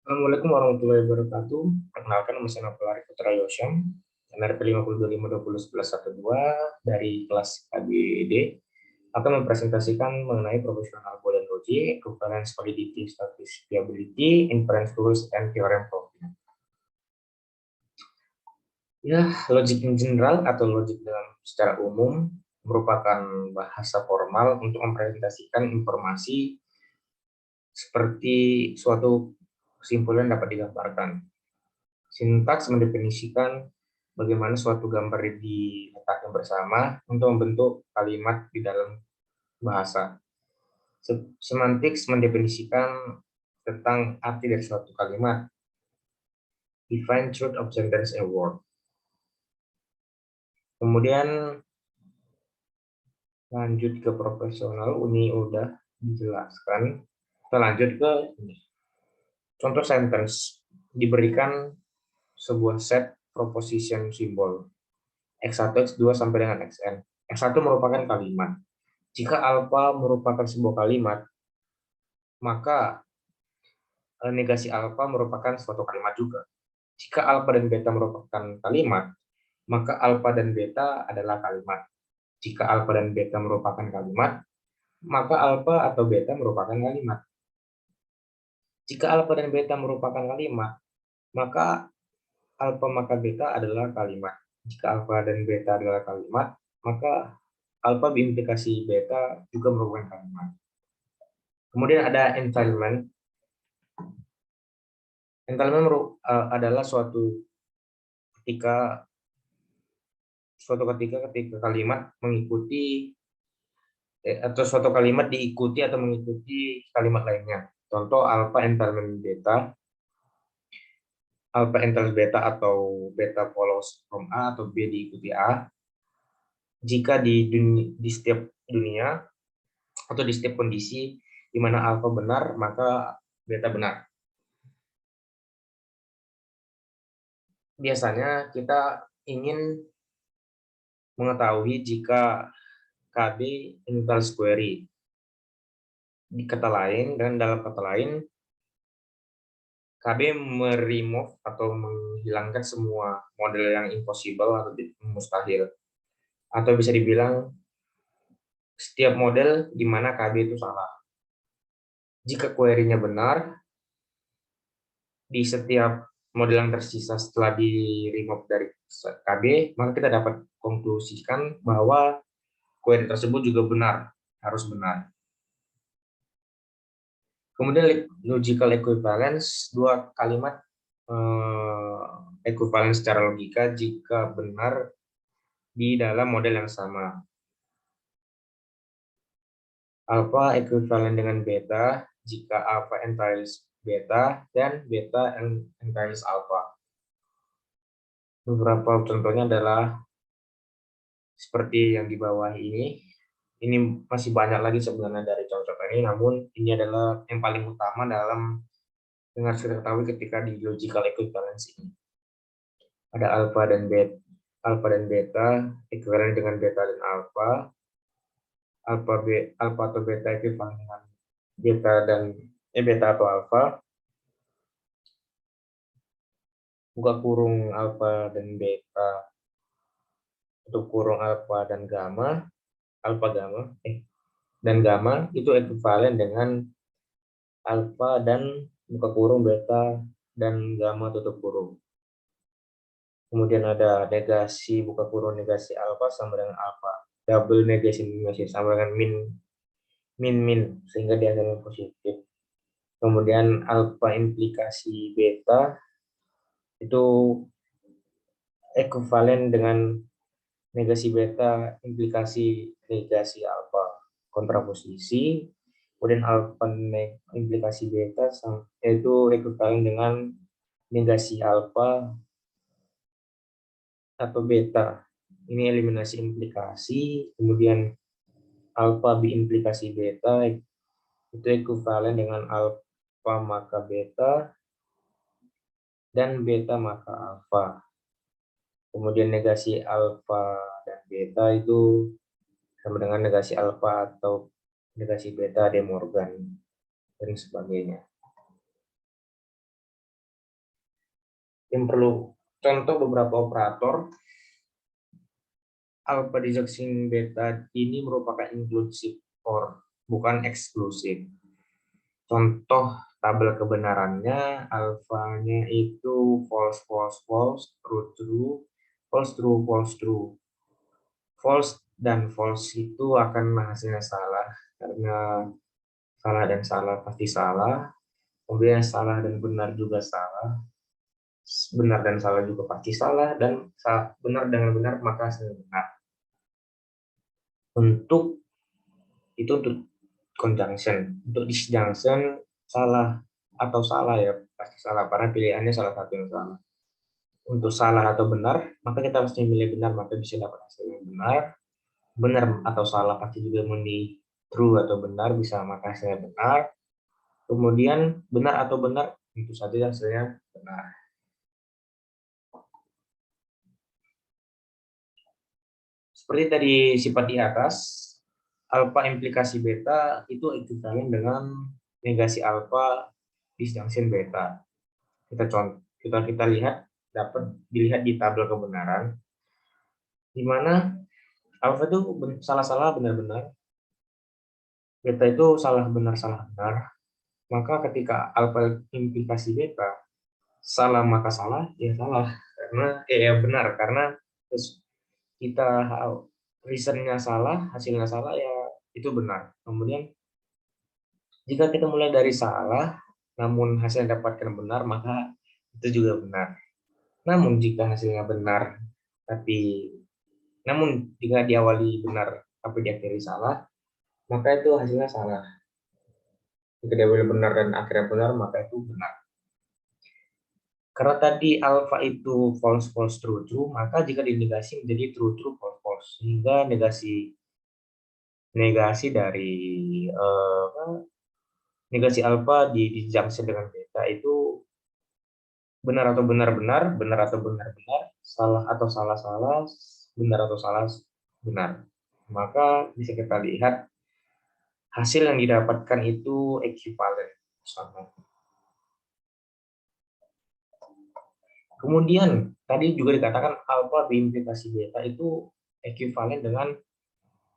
Assalamualaikum warahmatullahi wabarakatuh. Perkenalkan, nama saya Nopal Putra Yosyam, NRP 52252112 dari kelas KBD, akan mempresentasikan mengenai professional body and logic, equivalence, validity, statistics, inference rules, and theorem proving. Ya, logic in general atau logic dalam secara umum merupakan bahasa formal untuk mempresentasikan informasi seperti suatu kesimpulan dapat digambarkan. Sintaks mendefinisikan bagaimana suatu gambar diletakkan bersama untuk membentuk kalimat di dalam bahasa. Semantics mendefinisikan tentang arti dari suatu kalimat. Define truth of sentence and word. Kemudian lanjut ke profesional, ini udah dijelaskan. Kita lanjut ke ini. Contoh sentence, diberikan sebuah set proposition simbol X1, X2 sampai dengan Xn. X1 merupakan kalimat. Jika alfa merupakan sebuah kalimat, maka negasi alfa merupakan suatu kalimat juga. Jika alfa dan beta merupakan kalimat, maka alfa dan beta adalah kalimat. Jika alfa dan beta merupakan kalimat, maka alfa atau beta merupakan kalimat. Jika alfa dan beta merupakan kalimat, maka alfa maka beta adalah kalimat. Jika alfa dan beta adalah kalimat, maka alfa berimplikasi beta juga merupakan kalimat. Kemudian ada entailment. Entailment adalah ketika kalimat mengikuti atau suatu kalimat diikuti atau mengikuti kalimat lainnya. Contoh alpha entailment beta, alpha entails beta atau beta follows from A atau B diikuti A. Jika di setiap dunia atau di setiap kondisi di mana alpha benar, maka beta benar. Biasanya kita ingin mengetahui jika KB entails query. Di kata lain, dan dalam kata lain, KB meremove atau menghilangkan semua model yang impossible atau mustahil. Atau bisa dibilang setiap model di mana KB itu salah. Jika query-nya benar, di setiap model yang tersisa setelah di remove dari KB, maka kita dapat konklusikan bahwa query tersebut juga benar, harus benar. Kemudian logical equivalence, dua kalimat equivalence secara logika jika benar di dalam model yang sama. Alpha equivalent dengan beta jika alpha entails beta dan beta entails alpha. Beberapa contohnya adalah seperti yang di bawah ini. Ini masih banyak lagi sebenarnya dari contoh ini, namun ini adalah yang paling utama dalam dengar sudah ketahui ketika di logical equivalence ini. Ada alpha dan beta equivalent dengan beta dan alpha. Alpha atau beta equivalent dengan beta dan beta atau alpha. Buka kurung alpha dan beta, untuk kurung alpha dan gamma, alpha gamma dan gamma itu ekuivalen dengan alpha dan buka kurung beta dan gamma tutup kurung. Kemudian ada negasi buka kurung negasi alpha sama dengan alpha, double negasi sama dengan min sehingga dihasilkan positif. Kemudian alpha implikasi beta itu ekuivalen dengan negasi beta implikasi negasi alpha kontraposisi. Kemudian alpha implikasi beta yaitu ekuivalen dengan negasi alpha atau beta. Ini eliminasi implikasi. Kemudian alpha biimplikasi beta itu ekuivalen dengan alpha maka beta dan beta maka alpha. Kemudian negasi alpha dan beta itu sama dengan negasi alpha atau negasi beta De Morgan dan sebagainya. yang perlu contoh beberapa operator alpha disjunction beta ini merupakan inclusive or bukan eksklusif. Contoh tabel kebenarannya, alfanya itu false, false, false, true, true, false, true, false, true. False dan false itu akan hasilnya salah, karena salah dan salah pasti salah, kemudian salah dan benar juga salah, benar dan salah juga pasti salah, dan benar dengan benar maka hasilnya benar. Untuk itu untuk conjunction. Untuk disjunction salah atau salah ya pasti salah karena pilihannya salah satu yang salah. Untuk salah atau benar maka kita pasti memilih benar maka bisa dapat hasil yang benar. Benar atau salah pasti juga memilih true atau benar bisa maka hasilnya benar. Kemudian benar atau benar itu saja hasilnya benar. Seperti tadi sifat di atas, alfa implikasi beta itu ekuivalen dengan negasi alfa disjunction beta. Kita lihat dapat dilihat di tabel kebenaran di mana alfa itu salah-salah benar-benar, beta itu salah benar, maka ketika alfa implikasi beta salah maka salah ya salah karena ya benar karena kita reasonnya salah hasilnya salah ya itu benar. Kemudian jika kita mulai dari salah namun hasil yang dapatkan benar maka itu juga benar. Namun jika hasilnya benar tapi namun jika diawali benar tapi diakhiri salah maka itu hasilnya salah. Jika diawali benar dan akhirnya benar maka itu benar. Karena tadi alfa itu false false true true maka jika dinegasi menjadi true true false false sehingga negasi dari negasi alfa di junction dengan beta itu benar atau benar-benar, benar atau benar-benar, salah atau salah-salah, benar atau salah benar. Maka bisa kita lihat hasil yang didapatkan itu ekuivalen sama. Kemudian tadi juga dikatakan alfa implikasi beta itu ekuivalen dengan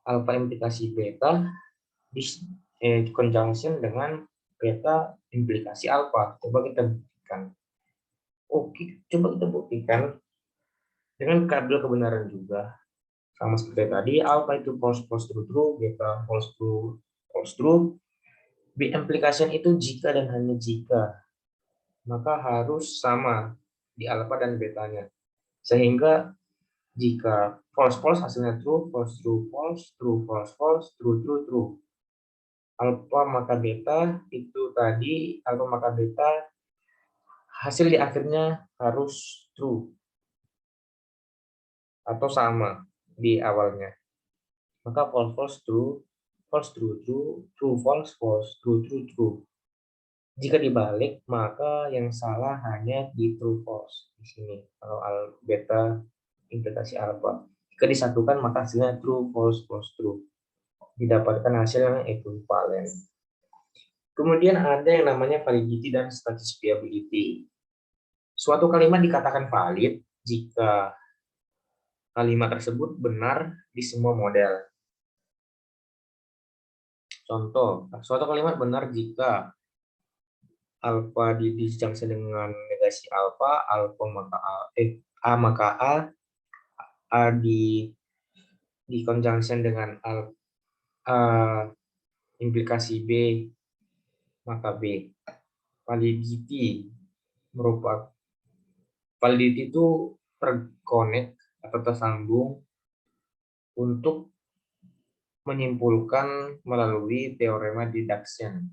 alfa implikasi beta di conjunction dengan beta implikasi alfa. Coba kita buktikan. Oke, coba kita buktikan dengan tabel kebenaran juga. Sama seperti tadi, alpha itu false false true true, beta false true false true. B implication itu jika dan hanya jika, maka harus sama di alpha dan betanya. Sehingga jika false false hasilnya true, false true false, true false false, true true true. Alpha maka beta itu tadi alpha maka beta hasil di akhirnya harus true atau sama di awalnya. Maka false false true, false true true, true false false, true true true. Jika dibalik maka yang salah hanya di true false di sini. Kalau beta implikasi alpha. Jika disatukan maka hasilnya true false false true. Didapatkan hasil yang ekuivalen. Kemudian ada yang namanya validity dan satisfiability. Suatu kalimat dikatakan valid jika kalimat tersebut benar di semua model. Contoh, suatu kalimat benar jika alfa disjunction dengan negasi alfa, alfa maka A maka A di conjunction dengan implikasi B maka B. Validity itu terkonek atau tersambung untuk menyimpulkan melalui teorema deduction.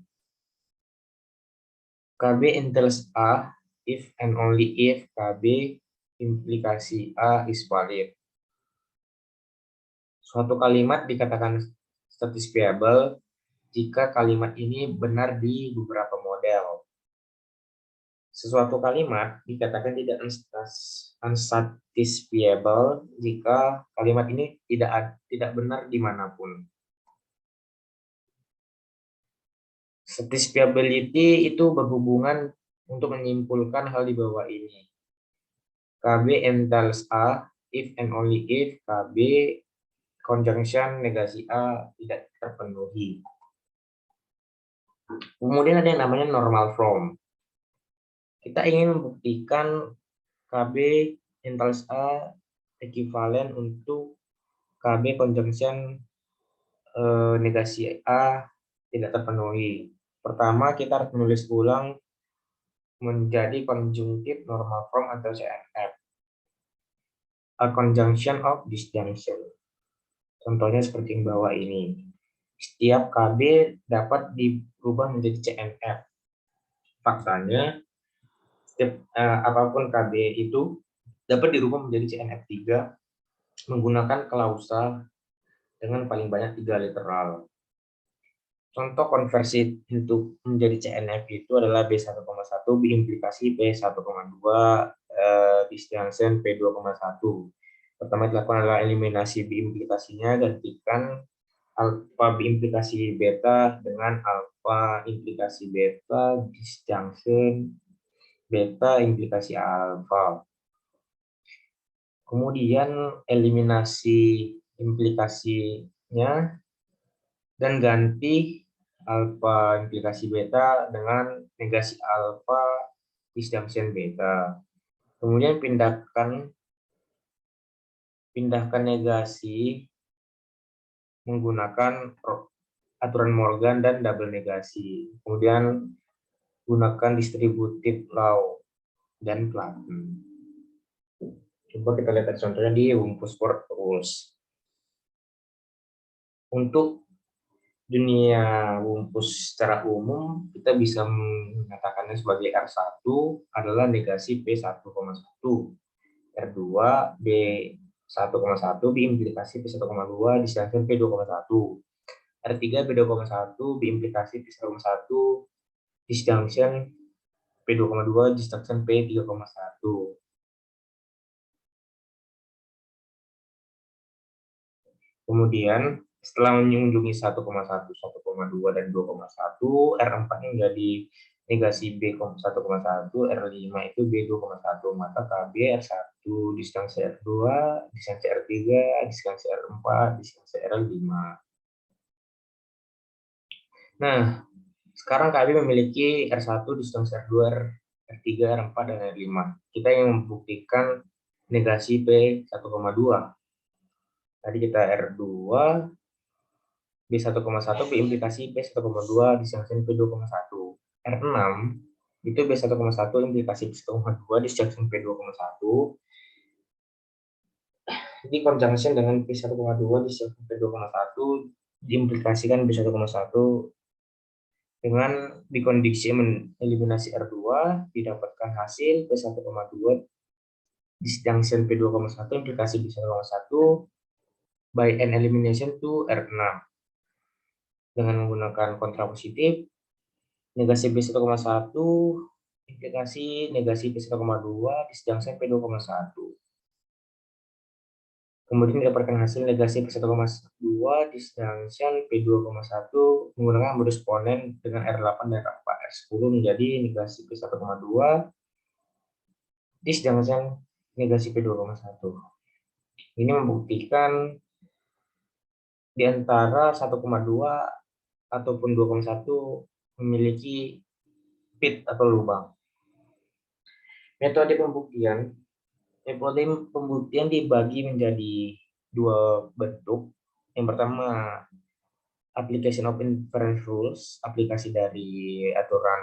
KB entails A if and only if KB implikasi A is valid. Suatu kalimat dikatakan satisfiable jika kalimat ini benar di beberapa model. Sesuatu kalimat dikatakan tidak unsatisfiable jika kalimat ini tidak benar dimanapun. Satisfiability itu berhubungan untuk menyimpulkan hal di bawah ini. KB entails A if and only if KB conjunction negasi A tidak terpenuhi. Kemudian ada yang namanya normal form. Kita ingin membuktikan KB entails A ekuivalen untuk KB conjunction negasi A tidak terpenuhi. Pertama, kita harus menulis ulang menjadi konjungtif normal form atau CNF. A conjunction of disjunction. Contohnya seperti yang bawah ini. Setiap KB dapat dirubah menjadi CNF. Faktanya, setiap apapun KB itu dapat dirubah menjadi CNF3 menggunakan klausa dengan paling banyak 3 literal. Contoh konversi untuk menjadi CNF itu adalah B1,1 biimplikasi P1,2 disjunction P2,1. Pertama dilakukan adalah eliminasi biimplikasinya, gantikan alfa biimplikasi beta dengan alfa implikasi beta disjunction beta implikasi alfa. Kemudian eliminasi implikasinya dan ganti alfa implikasi beta dengan negasi alfa disjunction beta. Kemudian pindahkan negasi menggunakan aturan Morgan dan double negasi. Kemudian gunakan distributive law dan Platen. Coba kita lihat contohnya di Wumpusford rules. Untuk dunia Wumpus secara umum, kita bisa mengatakannya sebagai R1 adalah negasi P1,1, R2 B1,1 biimplikasi P1,2 disjunction P2,1, R3 B2,1 biimplikasi P1,1 disjunction P2,2 disjunction P3,1. Kemudian setelah mengunjungi 1,1, 1,2, dan 2,1, R4 menjadi negasi B1,1, R5 itu B2,1, maka KB R1, disjunksi R2, disjunksi R3, disjunksi R4, disjunksi R5. Nah, sekarang KB memiliki R1, disjunksi R2, R3, R4, dan R5. Kita ingin membuktikan negasi P1,2. Tadi kita R2, B1,1 biimplikasi P1,2 disjunction P2,1. R6 itu B1,1 implikasi P1,2 disjunction P2,1 di conjunction dengan P1,2 disjunction P2,1 diimplikasikan B1,1 dengan dikondisi eliminasi R2 didapatkan hasil P1,2 disjunction P2,1 implikasi B1,1 by an elimination to R6 dengan menggunakan kontrapositif negasi B1,1 implikasi negasi P1,2 disjunction P2,1. Kemudian didapatkan hasil negasi P1,2 disjunction P2,1 menggunakan modus ponen dengan R8 dan R10 menjadi negasi P1,2 disjunction negasi P2,1. Ini membuktikan di antara 1,2 ataupun 2,1 memiliki pit atau lubang. Metode pembuktian dibagi menjadi dua bentuk. Yang pertama, application of inference rules, aplikasi dari aturan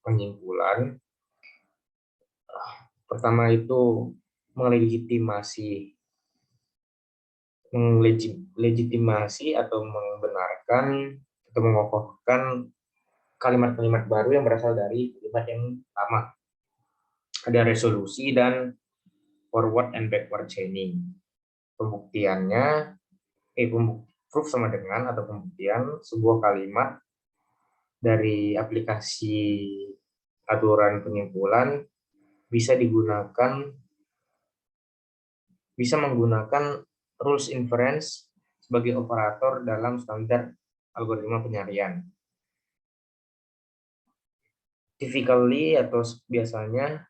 penyimpulan. Pertama itu melegitimasi atau membenarkan atau mengokohkan kalimat-kalimat baru yang berasal dari kalimat yang sama. Ada resolusi dan forward and backward chaining. Pembuktiannya, proof sama dengan atau pembuktian sebuah kalimat dari aplikasi aturan penyimpulan bisa menggunakan rules inference sebagai operator dalam standar algoritma penyarian. Typically atau biasanya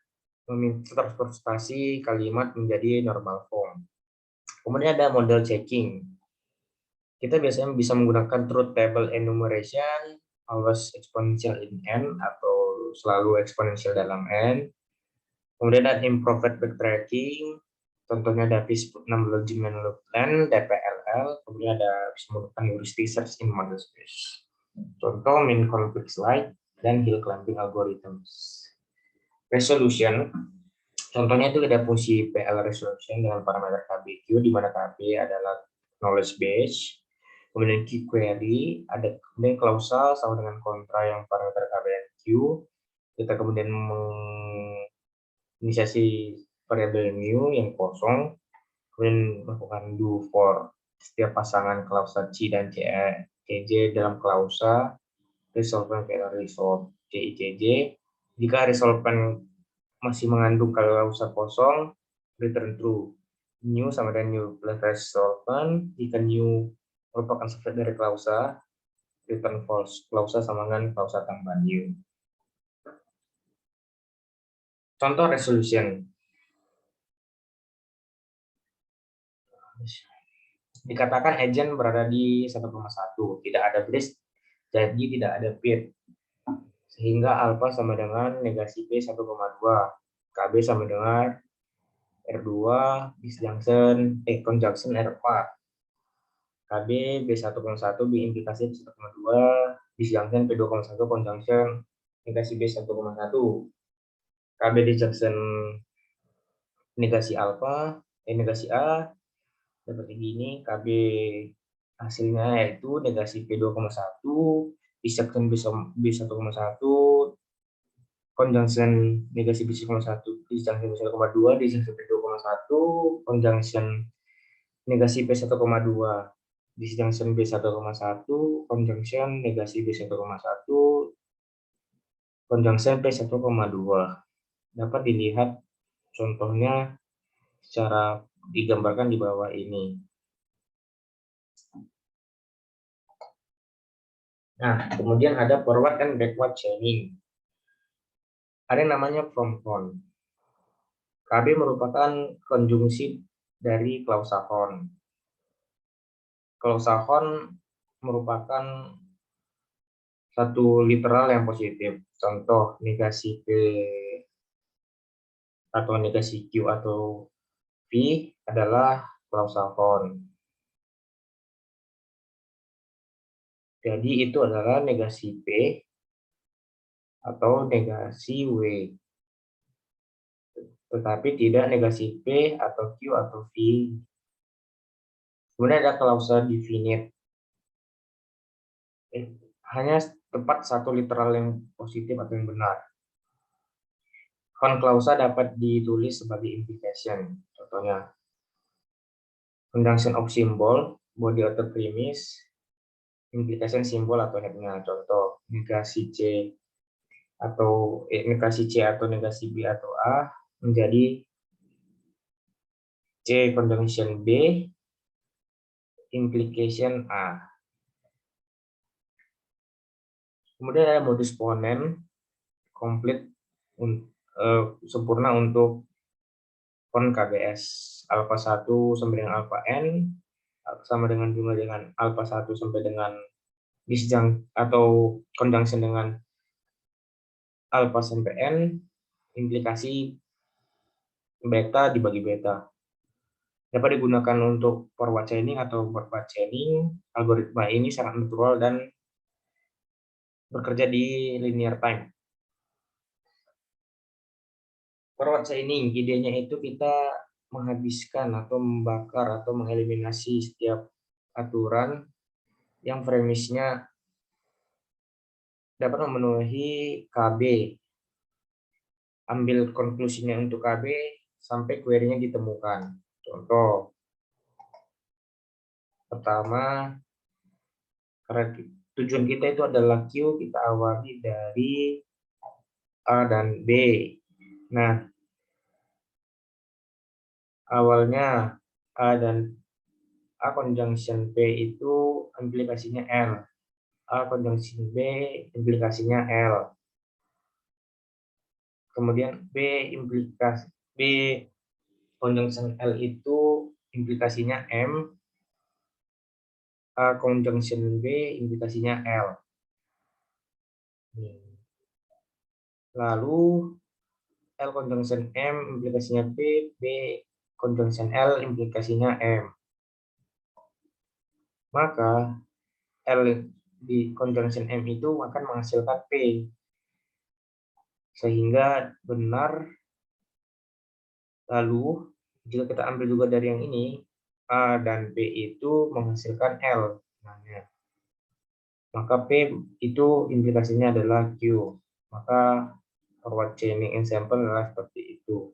transportasi kalimat menjadi normal form. Kemudian ada model checking. Kita biasanya bisa menggunakan truth table enumeration, always exponential in n, atau selalu eksponensial dalam n. Kemudian ada imperfect backtracking, contohnya ada phenomenology plan, DPLL. Kemudian ada bisa menggunakan heuristic search in model space. Contoh min conflict slide dan hill climbing algorithms. Resolution, contohnya itu ada fungsi PL resolution dengan parameter KBQ, di mana KB adalah knowledge base. Kemudian query, ada kemudian klausal sama dengan kontra yang parameter KB dan Q. Kita kemudian menginisiasi variabel new yang kosong, kemudian melakukan do for setiap pasangan klausa C dan CJ dalam klausa resultant result CICJ. Jika resultant masih mengandung klausa kosong, return true. New sama dengan new plus resultant. Jika new merupakan subset dari klausa, return false. Klausa sama dengan klausa tambah new. Contoh resolution. Dikatakan agent berada di 1,1, tidak ada bridge, jadi tidak ada fit. Sehingga alpha sama dengan negasi B 1,2, KB sama dengan R2, disjunction conjunction R4. KB B1,1 B implikasi B1,2, disjunction P2,1 conjunction negasi B1,1. KB disjunction negasi alpha, negasi A seperti ini. KB hasilnya yaitu negasi P2,1, disjunction B1,1, conjunction negasi B1,1, disjunction B1,2, disjunction P2,1, conjunction negasi P1,2, disjunction B1,1, conjunction negasi B1,1, conjunction P1,2. Dapat dilihat contohnya secara digambarkan di bawah ini. Nah, kemudian ada forward and backward chaining. Ada yang namanya from on. KB merupakan konjungsi dari klausa on. Klausa on merupakan satu literal yang positif. Contoh negasi P atau negasi Q atau V adalah klausa on. Jadi itu adalah negasi P atau negasi W. Tetapi tidak negasi P atau Q atau V. Kemudian ada klausa definite. Hanya tepat satu literal yang positif atau yang benar. Klausa dapat ditulis sebagai implication. Contohnya, conjunction of symbol, body atau premise, implication simbol atau headnya. Contoh, negasi C atau negasi C atau negasi B atau A menjadi C conjunction B, implication A. Kemudian ada modus ponens, komplit sempurna untuk pon KBS. Alpha 1 sampai dengan alpha n sama dengan jumlah dengan alpha 1 sampai dengan disjunct atau conjunction dengan alpha sampai n, implikasi beta dibagi beta. Dapat digunakan untuk forward chaining atau backward chaining. Algoritma ini sangat natural dan bekerja di linear time. Forward chaining, idenya itu kita menghabiskan atau membakar atau mengeliminasi setiap aturan yang premisnya dapat memenuhi KB. Ambil konklusinya untuk KB sampai query-nya ditemukan. Contoh, pertama, karena tujuan kita itu adalah Q, kita awali dari A dan B. Nah, awalnya A dan A conjunction P itu implikasinya L. A conjunction B implikasinya L. Kemudian B conjunction L itu implikasinya M, A conjunction B implikasinya L. Lalu L conjunction M implikasinya B conjunction L implikasinya M. Maka L di conjunction M itu akan menghasilkan P. Sehingga benar. Lalu jika kita ambil juga dari yang ini, A dan P itu menghasilkan L. Maka P itu implikasinya adalah Q. Maka forward chaining ensemble adalah seperti itu.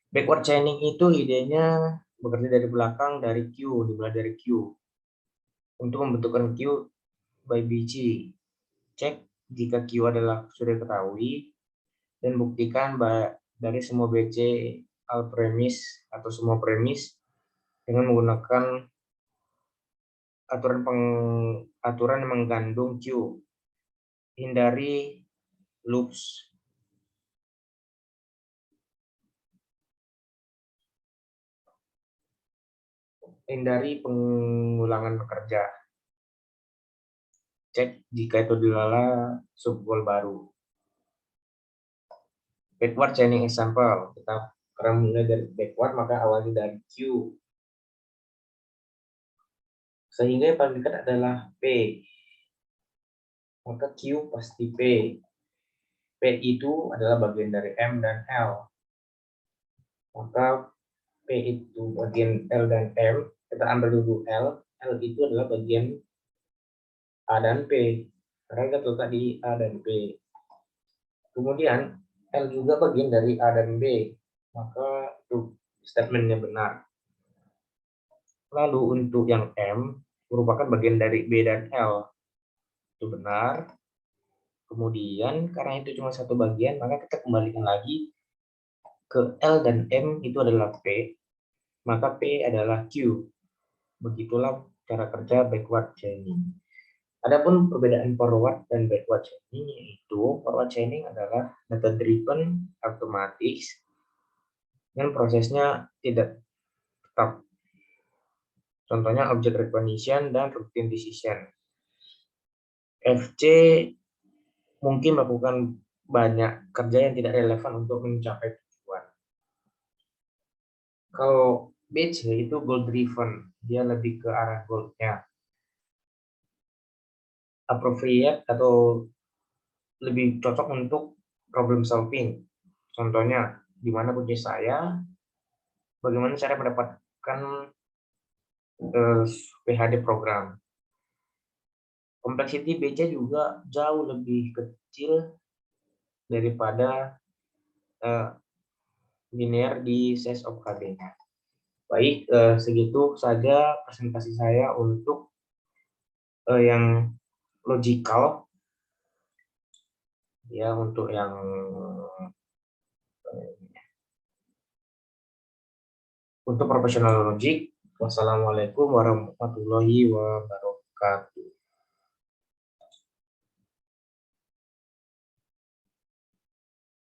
Backward chaining itu idenya bekerja dari belakang, dari Q, dimulai dari Q. Untuk membentukkan Q by BC, cek jika Q adalah sudah diketahui, dan buktikan dari semua BC all premis atau semua premis dengan menggunakan aturan yang mengandung Q. Hindari loops. Hindari pengulangan bekerja. Cek jika itu adalah subgoal baru. Backward chaining example. Kita karena mulai dari backward, maka awalnya dari Q. Sehingga yang paling dekat adalah P. Maka Q pasti P. P itu adalah bagian dari M dan L. Maka P itu bagian L dan M. Kita ambil dulu L. L itu adalah bagian A dan P. Karena kita letak di A dan B. Kemudian L juga bagian dari A dan B. Maka itu statementnya benar. Lalu untuk yang M merupakan bagian dari B dan L. Itu benar. Kemudian karena itu cuma satu bagian, maka kita kembalikan lagi ke L dan M itu adalah P, maka P adalah Q. Begitulah cara kerja backward chaining. Adapun perbedaan forward dan backward chaining, yaitu forward chaining adalah data driven, otomatis, dan prosesnya tidak tetap. Contohnya object recognition dan routine decision. FC mungkin melakukan banyak kerja yang tidak relevan untuk mencapai tujuan. Kalau BC itu goal driven, dia lebih ke arah goalnya. Appropriate atau lebih cocok untuk problem solving. Contohnya, di mana kunci saya, bagaimana cara mendapatkan PHD program. Complexity BC juga jauh lebih kecil daripada linear di size of KB-nya. Baik, segitu saja presentasi saya untuk yang logical, ya, untuk yang untuk professional logic. Wassalamualaikum warahmatullahi wabarakatuh.